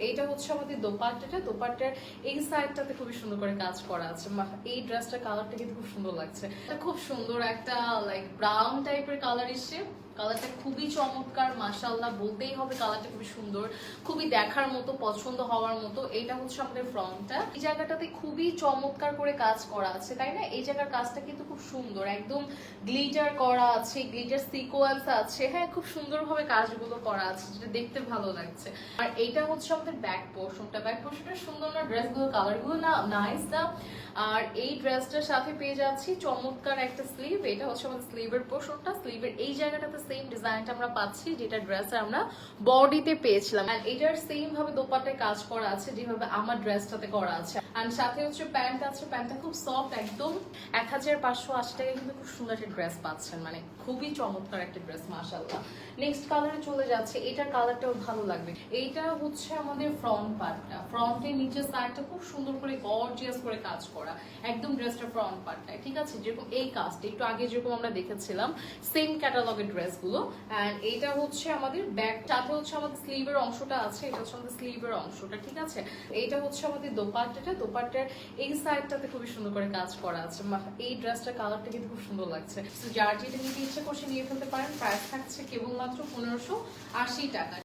এইটা হচ্ছে আমাদের দোপাট্টাটা। দোপাট্টার এই সাইডটাতে খুবই সুন্দর করে কাজ করা আছে। এই ড্রেসটার কালারটা কিন্তু খুব সুন্দর লাগছে। এটা খুব সুন্দর একটা লাইক ব্রাউন টাইপের কালার এসছে। কালারটা খুবই চমৎকার, মাশাআল্লাহ বলতেই হবে। কালারটা খুবই সুন্দর, খুবই দেখার মতো, পছন্দ হওয়ার মতো। এইটা হচ্ছে আমাদের ফ্রন্টটা। এই জায়গাটাতে খুবই চমৎকার করে কাজ করা আছে, তাই না? এই জায়গার কাজটা কিন্তু খুব সুন্দর, একদম গ্লিটার করা আছে, গ্লিটার সিকোয়েন্স আছে। হ্যাঁ, খুব সুন্দরভাবে কাজগুলো করা আছে, যেটা দেখতে ভালো লাগছে। আর এইটা হচ্ছে আমাদের ব্যাক পোর্শনটা। ব্যাক পোর্শনটা সুন্দর না? ড্রেসগুলো কালারগুলো না নাইস না? আর এই ড্রেসটার সাথে পেয়ে যাচ্ছি চমৎকার একটা স্লিভ। এটা হচ্ছে আমাদের স্লিভের পোর্শনটা। স্লিভের এই জায়গাটাতে সেম ডিজাইনটা আমরা পাচ্ছি, যেটা ড্রেসে আমরা বডিতে পেয়েছিলাম। আর এটার সেম ভাবে দোপাট্টায় কাজ করা আছে, যেভাবে আমার ড্রেসটাতে করা আছে। আর সাথে হচ্ছে প্যান্ট আছে। প্যান্টটা খুব সফট, একদম 1580 টাকায় কিন্তু খুব সুন্দর একটা ড্রেস পাচ্ছেন। মানে খুবই চমৎকার একটা ড্রেস, মাশাআল্লাহ। নেক্সট কালারে চলে যাচ্ছে। এটার কালারটাও ভালো লাগবে। এইটা হচ্ছে আমাদের ফ্রন্ট পার্টটা। ফ্রন্টের নিচের সাইডটা খুব সুন্দর করে গর্জিয়াস করে কাজ করা, একদম ড্রেসটা ফ্রন্ট পার্টটায়, ঠিক আছে? যেরকম এই কাজটা একটু আগে যেরকম আমরা দেখেছিলাম সেম ক্যাটালগের ড্রেসগুলো। এন্ড এইটা হচ্ছে আমাদের ব্যাক, সাথে হচ্ছে আমাদের স্লিভের অংশটা আছে। এটা হচ্ছে আমাদের স্লিভের অংশটা, ঠিক আছে? এইটা হচ্ছে আমাদের দোপাট্টাটা। দোপাট্টার এই সাইডটাতে খুবই সুন্দর করে কাজ করা আছে। এই ড্রেসটার কালারটা কিন্তু খুব সুন্দর লাগছে। যার যেটা নিতে ইচ্ছে করছে নিয়ে ফেলতে পারেন। প্রাইস থাকছে কেবলমাত্র 1580 টাকা।